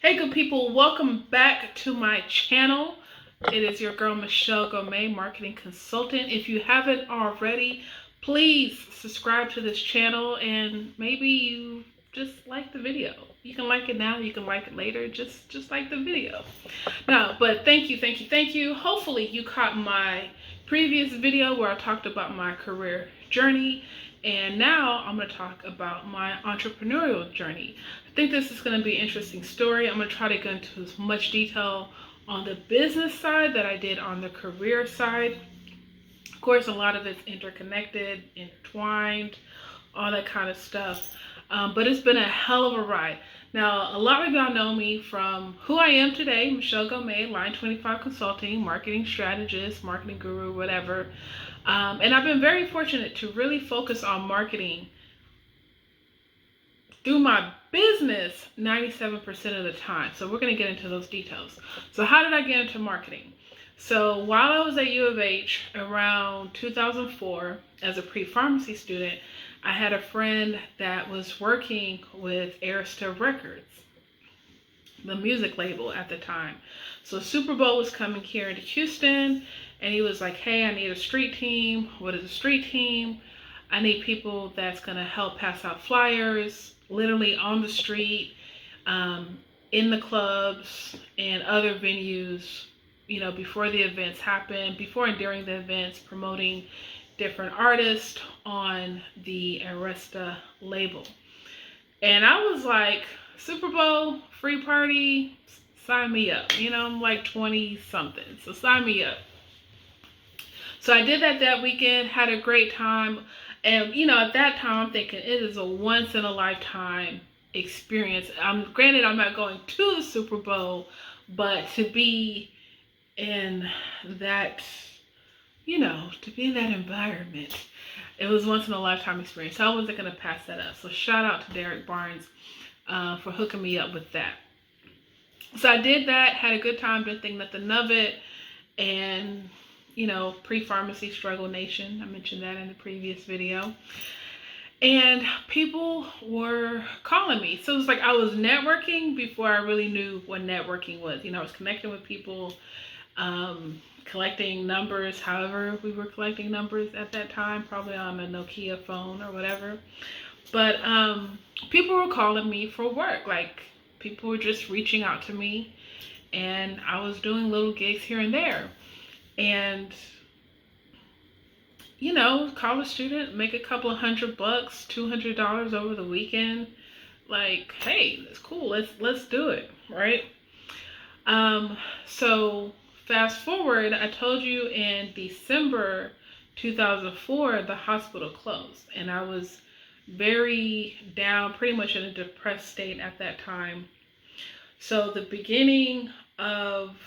Hey, good people, welcome back to my channel. It is your girl Michelle Gomez, marketing consultant. If you haven't already, please subscribe to this channel and maybe you just like the video. You can like it now, you can like it later, just like the video. No, but thank you. Hopefully you caught my previous video where I talked about my career journey, and now I'm going to talk about my entrepreneurial journey. I think this is going to be an interesting story. I'm going to try to go into as much detail on the business side that I did on the career side. Of course, a lot of it's interconnected, intertwined, all that kind of stuff. But it's been a hell of a ride. Now, a lot of y'all know me from who I am today, Michelle Gomez, Line 25 Consulting, marketing strategist, marketing guru, whatever. And I've been very fortunate to really focus on marketing through my business 97% of the time. So we're going to get into those details. So how did I get into marketing? So while I was at U of H around 2004 as a pre-pharmacy student, I had a friend that was working with Arista Records, the music label at the time. So Super Bowl was coming here into Houston, and he was like, hey, I need a street team. What is a street team? I need people that's going to help pass out flyers, literally on the street, in the clubs and other venues, you know, before the events happen, before and during the events, promoting different artists on the Arista label. And I was like, Super Bowl, free party, sign me up. You know, I'm like 20 something, so sign me up. So I did that weekend, had a great time. And, you know, at that time, I'm thinking it is a once in a lifetime experience. Granted, I'm not going to the Super Bowl, but to be in that, you know, to be in that environment, it was once in a lifetime experience. So I wasn't going to pass that up. So shout out to Derek Barnes for hooking me up with that. So I did that, had a good time, didn't think nothing of it. And, you know, pre-pharmacy struggle nation. I mentioned that in the previous video. And people were calling me. So it was like I was networking before I really knew what networking was. You know, I was connecting with people, collecting numbers, however we were collecting numbers at that time, probably on a Nokia phone or whatever. But people were calling me for work. Like, people were just reaching out to me, and I was doing little gigs here and there. And, you know, college student, make a couple of $100, $200 over the weekend. Like, hey, that's cool. Let's do it, right? So fast forward, I told you in December 2004, the hospital closed, and I was very down, pretty much in a depressed state at that time. So the beginning of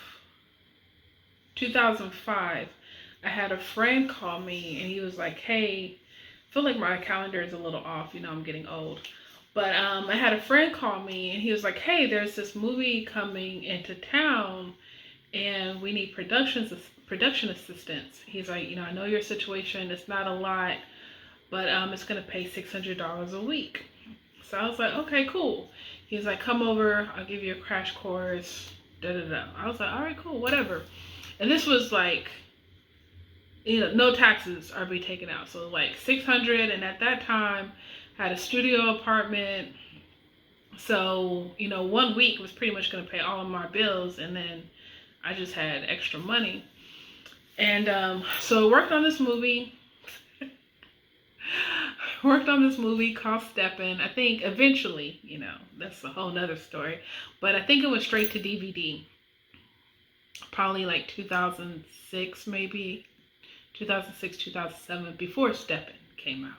2005, I had a friend call me, and he was like, hey, I feel like my calendar is a little off, you know, I'm getting old. But I had a friend call me, and he was like, hey, there's this movie coming into town, and we need production assistance. He's like, you know, I know your situation, it's not a lot, but it's going to pay $600 a week. So I was like, okay, cool. He's like, come over, I'll give you a crash course, da-da-da. I was like, all right, cool, whatever. And this was like, you know, no taxes are being taken out. So like $600, and at that time, I had a studio apartment. So, you know, 1 week was pretty much going to pay all of my bills, and then I just had extra money. And so I worked on this movie. Called Steppin'. I think eventually, you know, that's a whole nother story. But I think it went straight to DVD. Probably like 2006, maybe. 2006, 2007, before Steppin' came out.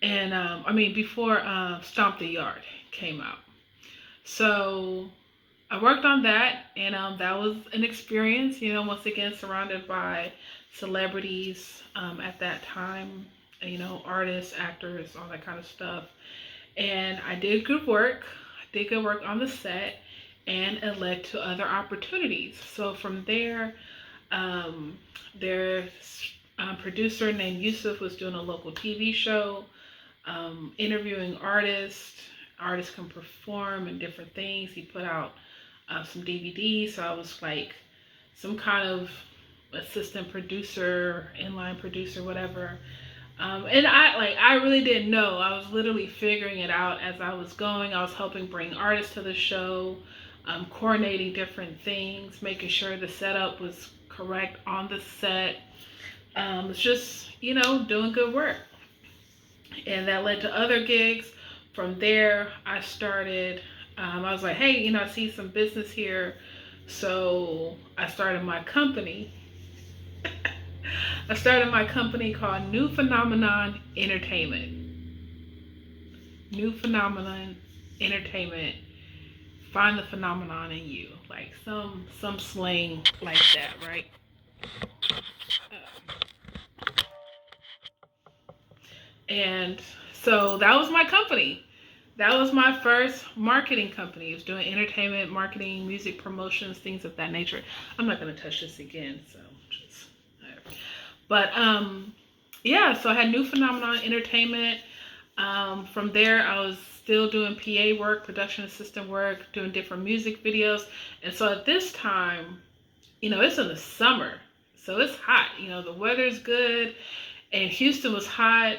And, before Stomp the Yard came out. So I worked on that, and that was an experience, you know, once again, surrounded by celebrities at that time, you know, artists, actors, all that kind of stuff. And I did good work. On the set, and it led to other opportunities. So from there, there's a producer named Yusuf was doing a local TV show, interviewing artists, artists can perform and different things. He put out some DVDs, so I was like some kind of assistant producer, inline producer, whatever. And I really didn't know. I was literally figuring it out as I was going. I was helping bring artists to the show, coordinating different things, making sure the setup was correct on the set. It's just, doing good work. And that led to other gigs. From there, I started, I was like, hey, I see some business here. So I started my company. I started my company called New Phenomenon Entertainment. New Phenomenon Entertainment. Find the phenomenon in you. Like some slang like that, right? And so that was my company. That was my first marketing company. It was doing entertainment, marketing, music promotions, things of that nature. I'm not going to touch this again, so just whatever. But yeah, so I had New Phenomenon Entertainment. From there, I was still doing PA work, production assistant work, doing different music videos. And so at this time, it's in the summer, so it's hot. The weather's good. And Houston was hot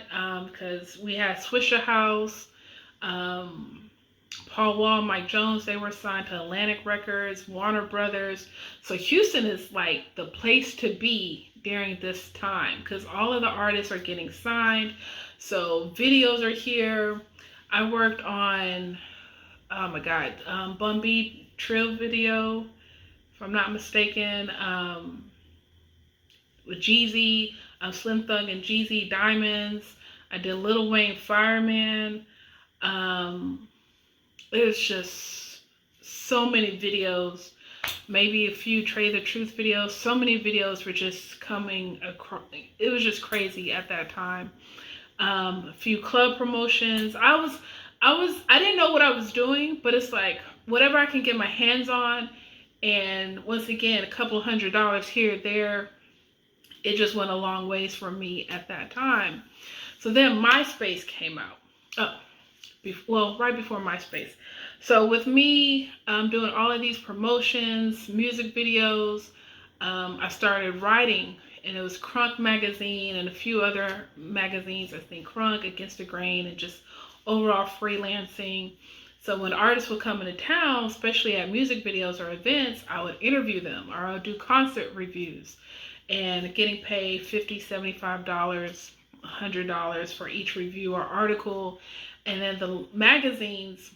because we had Swisher House, Paul Wall, Mike Jones. They were signed to Atlantic Records, Warner Brothers. So Houston is like the place to be during this time because all of the artists are getting signed. So videos are here. I worked on, oh my God, Bun B Trill video, if I'm not mistaken, with Jeezy. Slim Thug and Jeezy Diamonds. I did Lil Wayne Fireman. There's just so many videos, maybe a few Trey the Truth videos. So many videos were just coming across. It was just crazy at that time. A few club promotions. I didn't know what I was doing, but it's like whatever I can get my hands on. And once again, a couple $100 here, there. It just went a long ways for me at that time. So then MySpace came out. Right before MySpace. So with me doing all of these promotions, music videos, I started writing. And it was Crunk magazine and a few other magazines. I think Crunk, Against the Grain, and just overall freelancing. So when artists would come into town, especially at music videos or events, I would interview them or I would do concert reviews. And getting paid $50, $75, $100 for each review or article. And then the magazines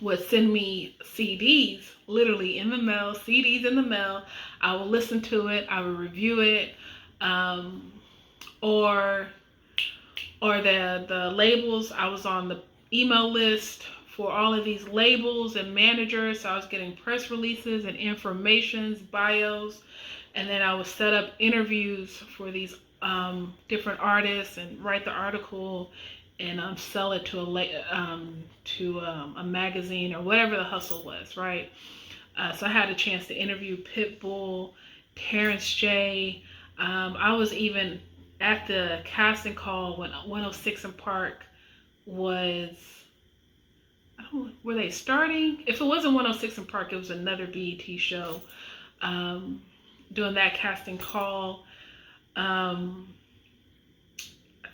would send me CDs, literally in the mail, CDs in the mail. I would listen to it, I would review it, or the labels. I was on the email list for all of these labels and managers, so I was getting press releases and informations, bios. And then I would set up interviews for these different artists and write the article and sell it to a magazine or whatever the hustle was, right? So I had a chance to interview Pitbull, Terrence J. I was even at the casting call when 106 & Park was, were they starting? If it wasn't 106 & Park, it was another BET show. Doing that casting call. I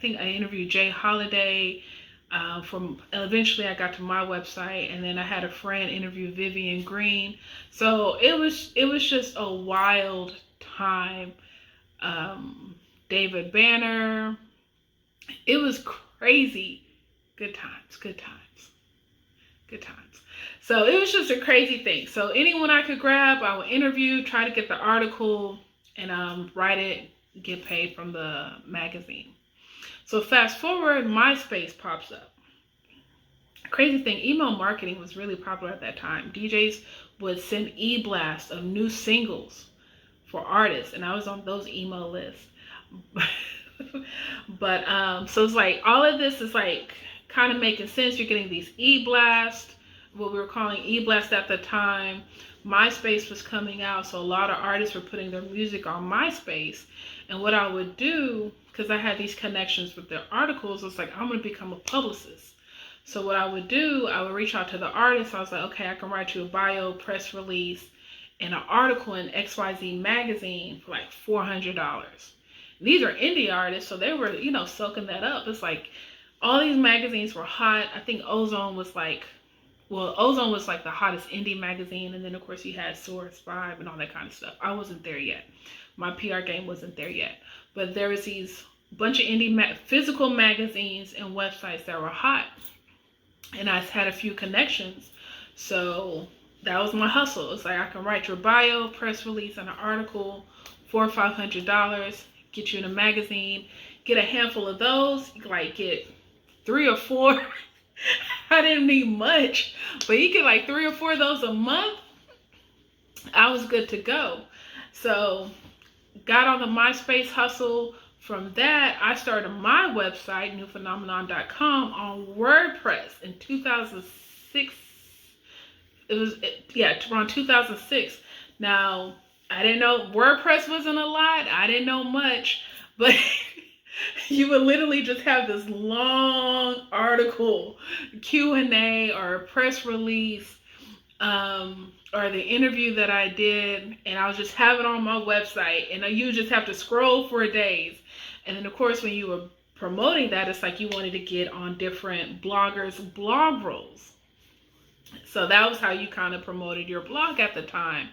think I interviewed Jay Holiday. Eventually I got to my website, and then I had a friend interview Vivian Green. So it was just a wild time. David Banner. It was crazy. Good times. So it was just a crazy thing. So anyone I could grab, I would interview, try to get the article, and write it, get paid from the magazine. So fast forward, MySpace pops up. Crazy thing, email marketing was really popular at that time. DJs would send e-blasts of new singles for artists, and I was on those email lists. But so it's like all of this is like kind of making sense. You're getting these e-blasts, what we were calling e-blast at the time. MySpace was coming out, so a lot of artists were putting their music on MySpace. And what I would do, because I had these connections with their articles, was like, I'm going to become a publicist. So what I would do, I would reach out to the artist. I was like, okay, I can write you a bio, press release, and an article in XYZ magazine for like $400. These are indie artists, so they were, soaking that up. It's like all these magazines were hot. I think Ozone was like the hottest indie magazine, and then of course you had Source 5 and all that kind of stuff. I wasn't there yet. My PR game wasn't there yet. But there was these bunch of indie physical magazines and websites that were hot. And I had a few connections. So that was my hustle. It's like I can write your bio, press release, and an article, $400 or $500, get you in a magazine, get a handful of those, like get 3 or 4. I didn't need much, but you get like 3 or 4 of those a month. I was good to go. So got on the MySpace hustle. From that, I started my website, newphenomenon.com, on WordPress in 2006. Around 2006. Now, I didn't know WordPress wasn't a lot. I didn't know much, but you would literally just have this long article, Q&A, or a press release, or the interview that I did, and I would just have it on my website, and you just have to scroll for days. And then of course when you were promoting that, it's like you wanted to get on different bloggers' blog rolls. So that was how you kind of promoted your blog at the time.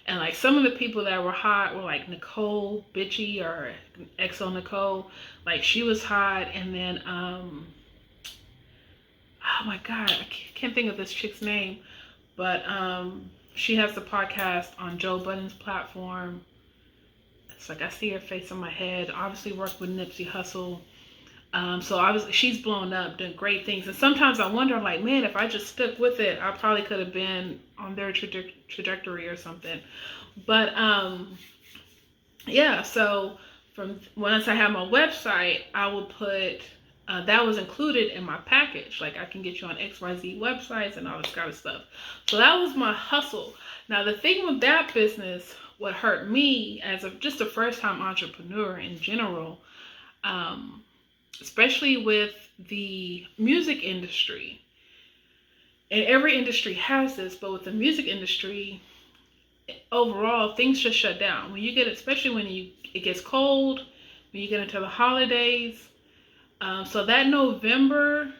And like some of the people that were hot were like Nicole Bitchy, or XO Nicole, like she was hot. And then oh my god, I can't think of this chick's name, but she has the podcast on Joe Budden's platform. It's like I see her face in my head. Obviously worked with Nipsey Hussle. She's blown up, doing great things. And sometimes I wonder, like, man, if I just stuck with it, I probably could have been on their trajectory or something. But so from once I had my website, I would put that was included in my package. Like, I can get you on XYZ websites and all this kind of stuff. So that was my hustle. Now, the thing with that business, what hurt me as just a first-time entrepreneur in general, especially with the music industry, and every industry has this, but with the music industry, overall, things just shut down. When you get, especially when it gets cold, when you get into the holidays. So that November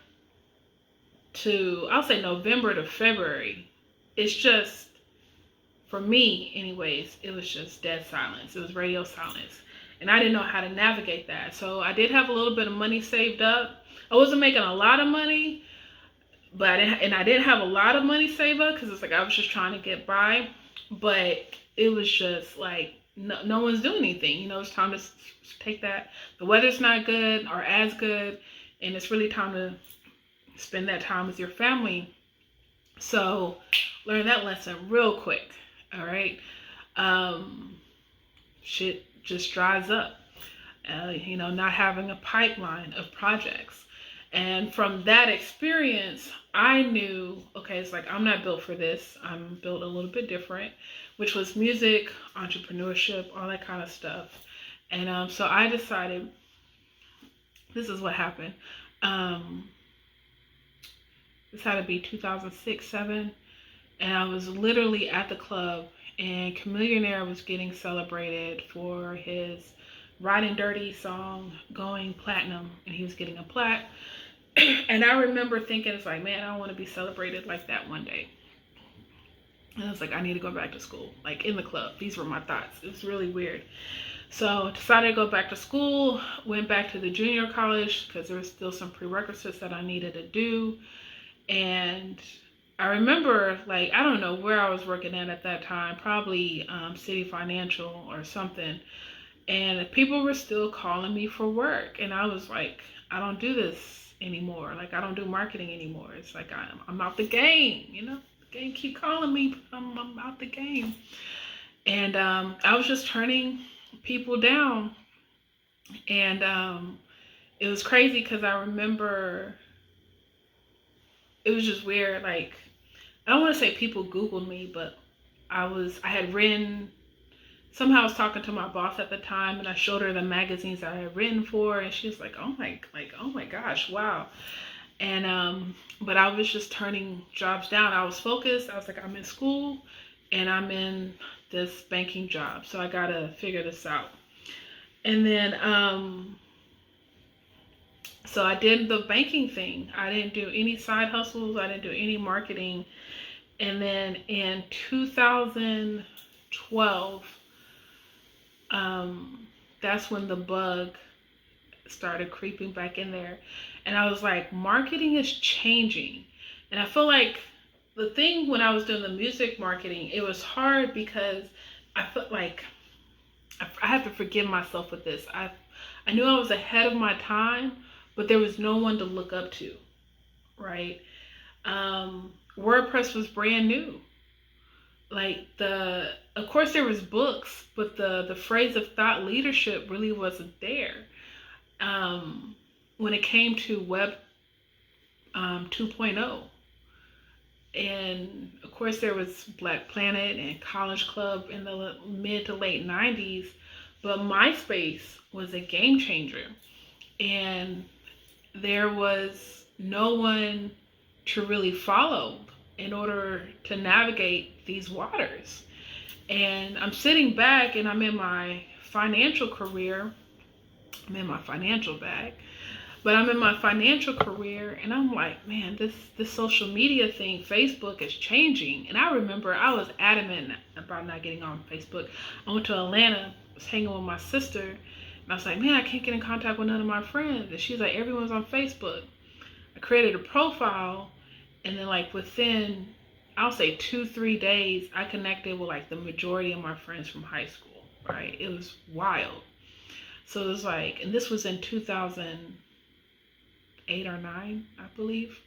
to February, it's just, for me anyways, it was just dead silence. It was radio silence. And I didn't know how to navigate that. So I did have a little bit of money saved up. I wasn't making a lot of money, but I didn't have a lot of money saved up because it's like I was just trying to get by. But it was just like no one's doing anything. It's time to take that. The weather's not good or as good, and it's really time to spend that time with your family. So learn that lesson real quick. All right. Shit just dries up. Not having a pipeline of projects. And from that experience, I knew, okay, it's like, I'm not built for this. I'm built a little bit different, which was music, entrepreneurship, all that kind of stuff. And so I decided, this is what happened. This had to be 2006, 2007. And I was literally at the club, and Chamillionaire was getting celebrated for his Riding Dirty song going platinum, and he was getting a plaque. And I remember thinking, it's like, man, I want to be celebrated like that one day. And I was like, I need to go back to school, like in the club. These were my thoughts. It was really weird. So I decided to go back to school, went back to the junior college because there was still some prerequisites that I needed to do. And I remember, like, I don't know where I was working at that time, probably City Financial or something. And people were still calling me for work. And I was like, I don't do this anymore. Like, I don't do marketing anymore. It's like, I'm out the game, The game keep calling me, but I'm out the game. And I was just turning people down. And it was crazy because I remember it was just weird. Like, I don't want to say people Googled me, but I had written, somehow I was talking to my boss at the time, and I showed her the magazines I had written for, and she was like, oh my gosh, wow. And but I was just turning jobs down. I was focused. I was like, I'm in school and I'm in this banking job, so I gotta figure this out. And then so I did the banking thing. I didn't do any side hustles. I didn't do any marketing. And then in 2012, that's when the bug started creeping back in there. And I was like, marketing is changing. And I feel like the thing when I was doing the music marketing, it was hard because I felt like I have to forgive myself with this. I knew I was ahead of my time, but there was no one to look up to, right? WordPress was brand new. Like of course there was books, but the phrase of thought leadership really wasn't there. When it came to web 2.0. And of course there was Black Planet and College Club in the mid to late 90s, but MySpace was a game changer. And there was no one to really follow in order to navigate these waters. And I'm sitting back and I'm in my financial career. I'm in my financial bag. But I'm in my financial career and I'm like, man, this social media thing, Facebook is changing. And I remember I was adamant about not getting on Facebook. I went to Atlanta, was hanging with my sister, and I was like, man, I can't get in contact with none of my friends. And she's like, everyone's on Facebook. I created a profile, and then like within, I'll say 2-3 days, I connected with like the majority of my friends from high school, right? It was wild. So it was like, and this was in 2008 or 9, I believe.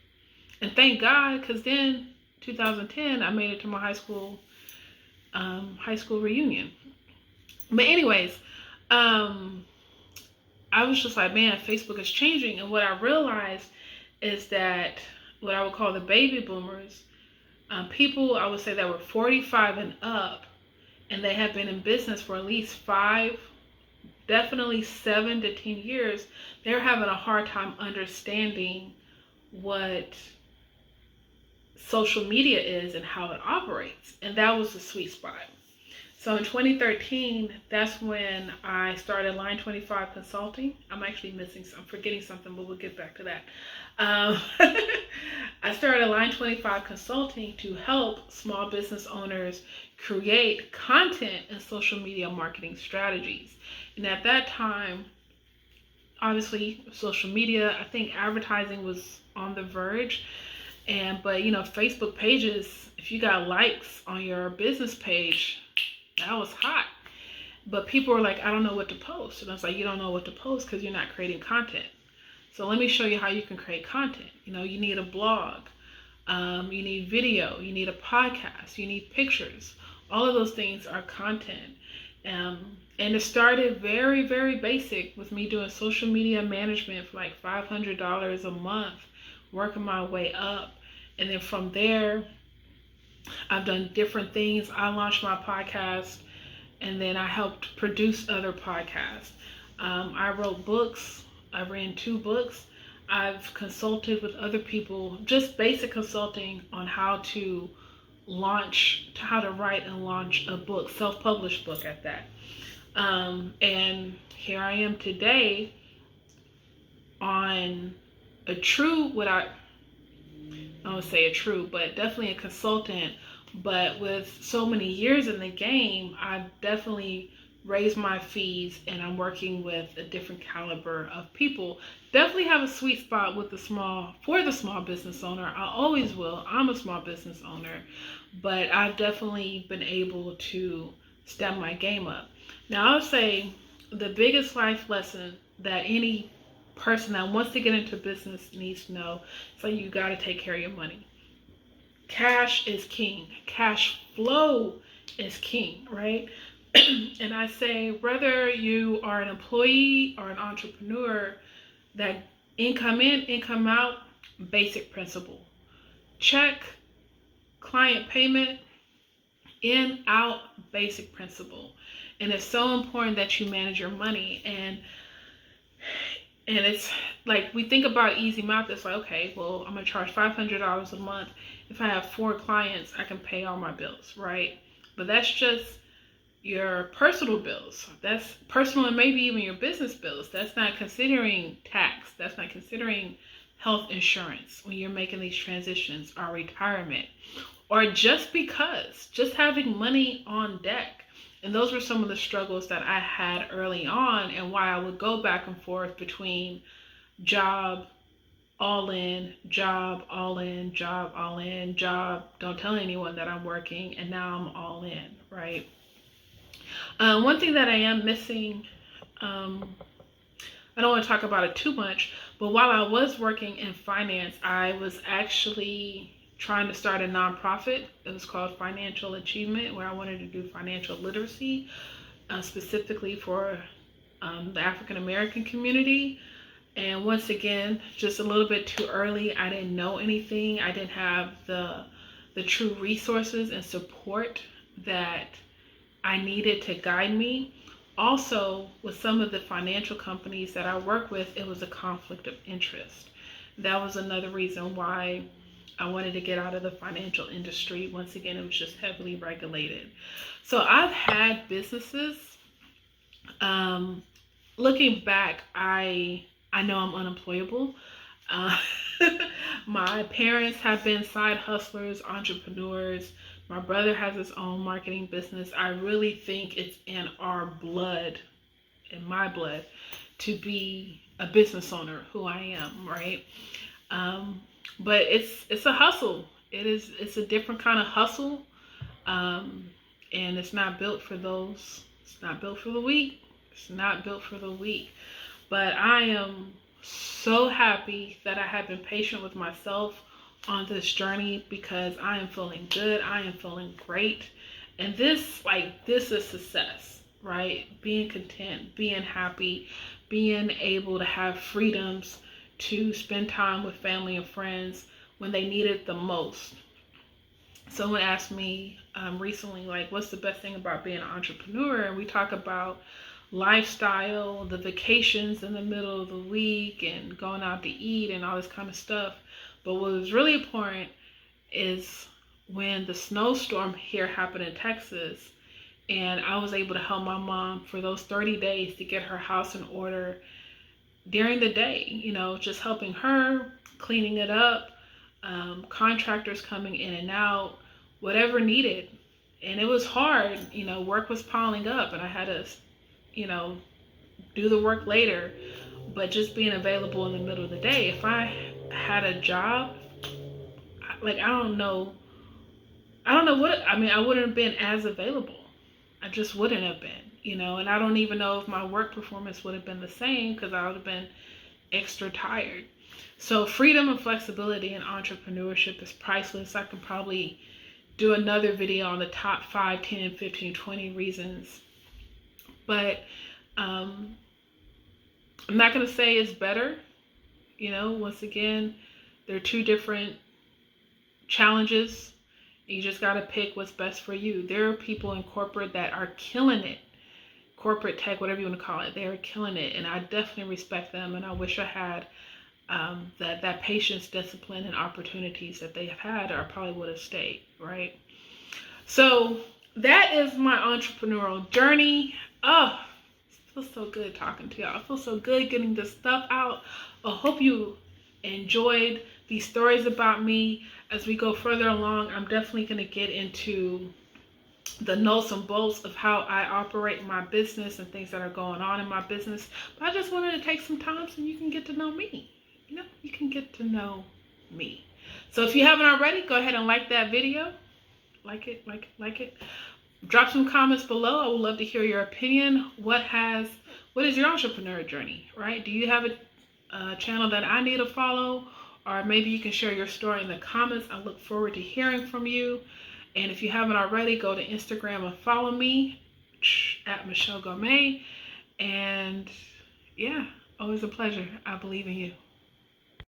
And thank God, because then 2010, I made it to my high school reunion. But anyways, I was just like, man, Facebook is changing. And what I realized is that what I would call the baby boomers, people I would say that were 45 and up, and they had been in business for at least 5, definitely 7 to 10 years, they're having a hard time understanding what social media is and how it operates. And that was the sweet spot. So in 2013, that's when I started Line 25 Consulting. I'm forgetting something, but we'll get back to that. I started Line 25 Consulting to help small business owners create content and social media marketing strategies. And at that time, obviously, social media, I think advertising was on the verge. But Facebook pages, if you got likes on your business page, that was hot. But people were like, I don't know what to post. And I was like, you don't know what to post because you're not creating content. So let me show you how you can create content. You need a blog, you need video, you need a podcast, you need pictures. All of those things are content. And it started very, very basic with me doing social media management for like $500 a month, working my way up. And then from there, I've done different things. I launched my podcast, and then I helped produce other podcasts. I wrote books. I ran 2 books. I've consulted with other people, just basic consulting on how to write and launch a book, self-published book at that. And here I am today on a true, I would say a true, but definitely a consultant. But with so many years in the game, I've definitely raised my fees, and I'm working with a different caliber of people. Definitely have a sweet spot for the small business owner. I always will. I'm a small business owner, but I've definitely been able to step my game up. Now, I would say the biggest life lesson that any person that wants to get into business needs to know is that you got to take care of your money. Cash is king. Cash flow is king, right? And I say, whether you are an employee or an entrepreneur, that income in, income out, basic principle. Check, client payment, in, out, basic principle. And it's so important that you manage your money. And And it's like, we think about easy math. It's like, okay, well, I'm going to charge $500 a month. If I have 4 clients, I can pay all my bills, right? But that's just your personal bills. That's personal, and maybe even your business bills. That's not considering tax. That's not considering health insurance when you're making these transitions, or retirement, or just having money on deck. And those were some of the struggles that I had early on, and why I would go back and forth between job, all in, job, all in, job, all in, job, don't tell anyone that I'm working, and now I'm all in, right? One thing that I am missing, I don't want to talk about it too much, but while I was working in finance, I was actually trying to start a nonprofit. It was called Financial Achievement, where I wanted to do financial literacy, specifically for the African American community. And once again, just a little bit too early. I didn't know anything. I didn't have the true resources and support that I needed to guide me. Also, with some of the financial companies that I work with, it was a conflict of interest. That was another reason why I wanted to get out of the financial industry. Once again, it was just heavily regulated. So I've had businesses. Looking back, I know I'm unemployable. My parents have been side hustlers, entrepreneurs. My brother has his own marketing business. I really think it's in our blood, in my blood, to be a business owner, who I am, right? But it's a hustle. It's a different kind of hustle. And it's not built for those. It's not built for the weak. It's not built for the weak. But I am so happy that I have been patient with myself on this journey, because I am feeling good. I am feeling great. And this is success, right? Being content, being happy, being able to have freedoms to spend time with family and friends when they need it the most. Someone asked me recently, like, what's the best thing about being an entrepreneur? And we talk about lifestyle, the vacations in the middle of the week, and going out to eat and all this kind of stuff. But what was really important is when the snowstorm here happened in Texas, and I was able to help my mom for those 30 days to get her house in order during the day, just helping her, cleaning it up, contractors coming in and out, whatever needed. And it was hard, work was piling up, and I had to, do the work later. But just being available in the middle of the day. If I had a job, I don't know what, I wouldn't have been as available. I just wouldn't have been, and I don't even know if my work performance would have been the same, because I would have been extra tired. So freedom and flexibility in entrepreneurship is priceless. I can probably do another video on the top 5, 10, 15, 20 reasons. But I'm not going to say it's better. Once again, they're two different challenges. You just got to pick what's best for you. There are people in corporate that are killing it. Corporate tech, whatever you want to call it, they're killing it. And I definitely respect them. And I wish I had that patience, discipline, and opportunities that they have had, or I probably would have stayed, right? So that is my entrepreneurial journey. Oh, it feels so good talking to y'all. It feels so good getting this stuff out. I hope you enjoyed these stories about me. As we go further along, I'm definitely going to get into the nuts and bolts of how I operate my business and things that are going on in my business. But I just wanted to take some time so you can get to know me. You can get to know me. So if you haven't already, go ahead and like that video. Like it. Drop some comments below. I would love to hear your opinion. What is your entrepreneur journey, right? Do you have a channel that I need to follow? Or maybe you can share your story in the comments. I look forward to hearing from you. And if you haven't already, go to Instagram and follow me at Michelle Gourmet. And yeah, always a pleasure. I believe in you.